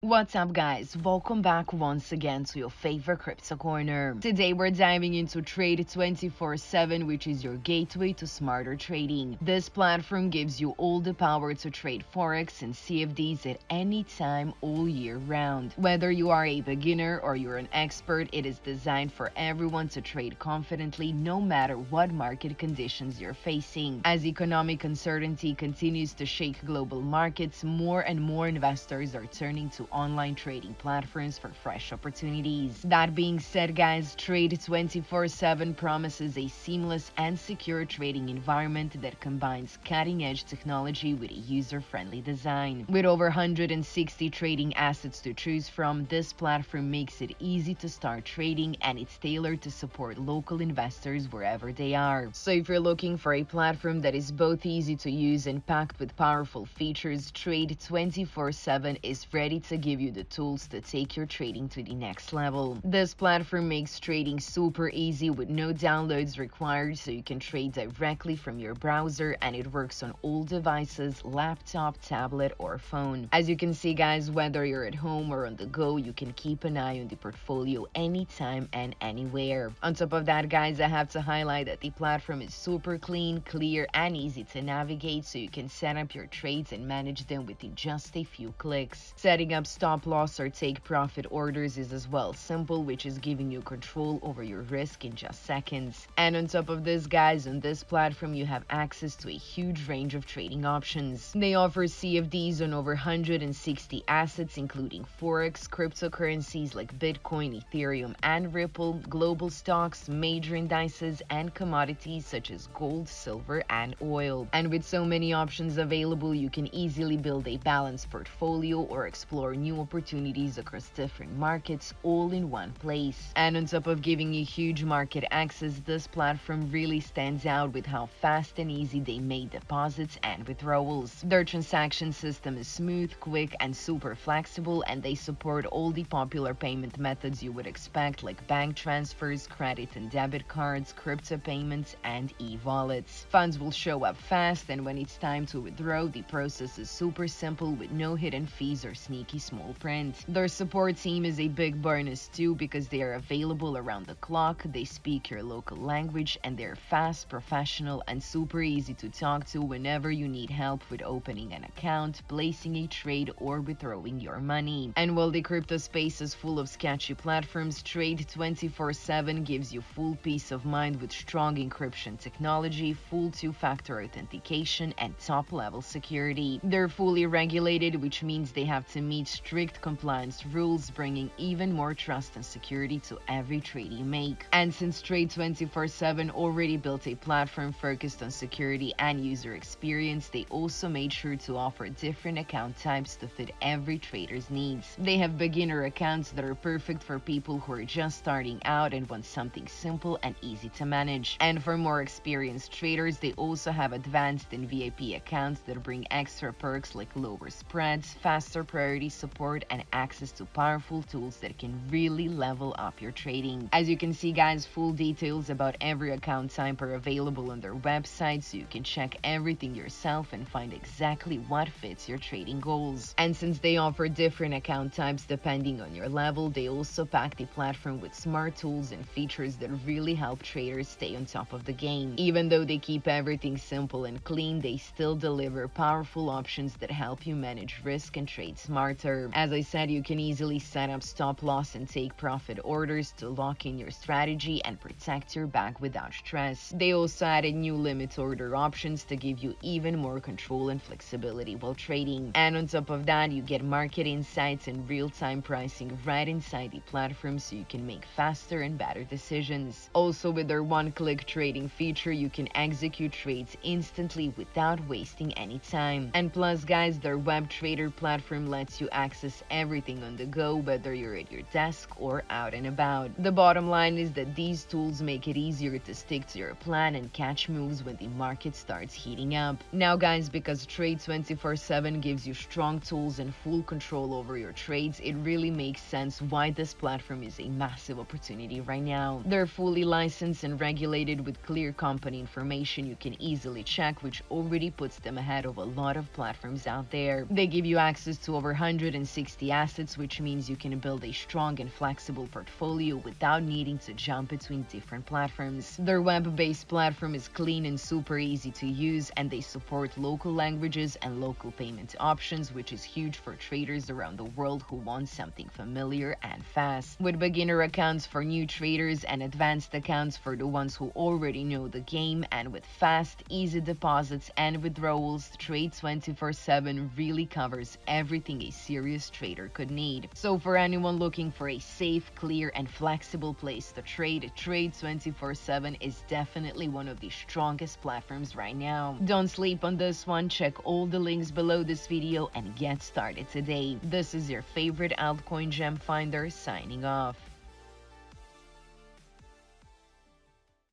What's up, guys? Welcome back once again to your favorite crypto corner. Today we're diving into Trade 24/7, which is your gateway to smarter trading. This platform gives you all the power to trade Forex and CFDs at any time all year round. Whether you are a beginner or you're an expert, it is designed for everyone to trade confidently no matter what market conditions you're facing. As economic uncertainty continues to shake global markets, more and more investors are turning to online trading platforms for fresh opportunities. That being said, guys, Trade 24/7 promises a seamless and secure trading environment that combines cutting-edge technology with a user-friendly design. With over 160 trading assets to choose from, this platform makes it easy to start trading, and it's tailored to support local investors wherever they are. So if you're looking for a platform that is both easy to use and packed with powerful features, Trade 24/7 is ready to give you the tools to take your trading to the next level. This platform makes trading super easy with no downloads required, so you can trade directly from your browser, and it works on all devices: laptop, tablet, or phone. As you can see, guys, whether you're at home or on the go, you can keep an eye on the portfolio anytime and anywhere. On top of that, guys, I have to highlight that the platform is super clean, clear, and easy to navigate, so you can set up your trades and manage them within just a few clicks. Setting up stop loss or take profit orders is as well simple, which is giving you control over your risk in just seconds. And on top of this, guys, on this platform you have access to a huge range of trading options. They offer CFDs on over 160 assets, including Forex, cryptocurrencies like Bitcoin, Ethereum, and Ripple, global stocks, major indices, and commodities such as gold, silver, and oil. And with so many options available, you can easily build a balanced portfolio or explore new opportunities across different markets all in one place. And on top of giving you huge market access, this platform really stands out with how fast and easy they make deposits and withdrawals. Their transaction system is smooth, quick, and super flexible, and they support all the popular payment methods you would expect, like bank transfers, credit and debit cards, crypto payments, and e-wallets. Funds will show up fast, and when it's time to withdraw, the process is super simple with no hidden fees or sneaky small print. Their support team is a big bonus too, because they are available around the clock, they speak your local language, and they're fast, professional, and super easy to talk to whenever you need help with opening an account, placing a trade, or withdrawing your money. And while the crypto space is full of sketchy platforms, Trade 24/7 gives you full peace of mind with strong encryption technology, full two-factor authentication, and top-level security. They're fully regulated, which means they have to meet strict compliance rules, bringing even more trust and security to every trade you make. And since Trade 24/7 already built a platform focused on security and user experience, they also made sure to offer different account types to fit every trader's needs. They have beginner accounts that are perfect for people who are just starting out and want something simple and easy to manage. And for more experienced traders, they also have advanced and VIP accounts that bring extra perks like lower spreads, faster priority support, and access to powerful tools that can really level up your trading. As you can see, guys, full details about every account type are available on their website, so you can check everything yourself and find exactly what fits your trading goals. And since they offer different account types depending on your level, they also pack the platform with smart tools and features that really help traders stay on top of the game. Even though they keep everything simple and clean, they still deliver powerful options that help you manage risk and trade smarter. As I said, you can easily set up stop loss and take profit orders to lock in your strategy and protect your bag without stress. They also added new limit order options to give you even more control and flexibility while trading. And on top of that, you get market insights and real-time pricing right inside the platform, so you can make faster and better decisions. Also, with their one-click trading feature, you can execute trades instantly without wasting any time. And plus, guys, their web trader platform lets you access everything on the go, whether you're at your desk or out and about. The bottom line is that these tools make it easier to stick to your plan and catch moves when the market starts heating up. Now, guys, because Trade 24/7 gives you strong tools and full control over your trades, it really makes sense why this platform is a massive opportunity right now. They're fully licensed and regulated with clear company information you can easily check, which already puts them ahead of a lot of platforms out there. They give you access to over 160 assets, which means you can build a strong and flexible portfolio without needing to jump between different platforms. Their web-based platform is clean and super easy to use, and they support local languages and local payment options, which is huge for traders around the world who want something familiar and fast. With beginner accounts for new traders and advanced accounts for the ones who already know the game, and with fast, easy deposits and withdrawals, Trade 24/7 really covers everything a serious trader could need. So for anyone looking for a safe, clear, and flexible place to trade, Trade 24/7 is definitely one of the strongest platforms right now. Don't sleep on this one. Check all the links below this video and get started today. This is your favorite altcoin gem finder signing off.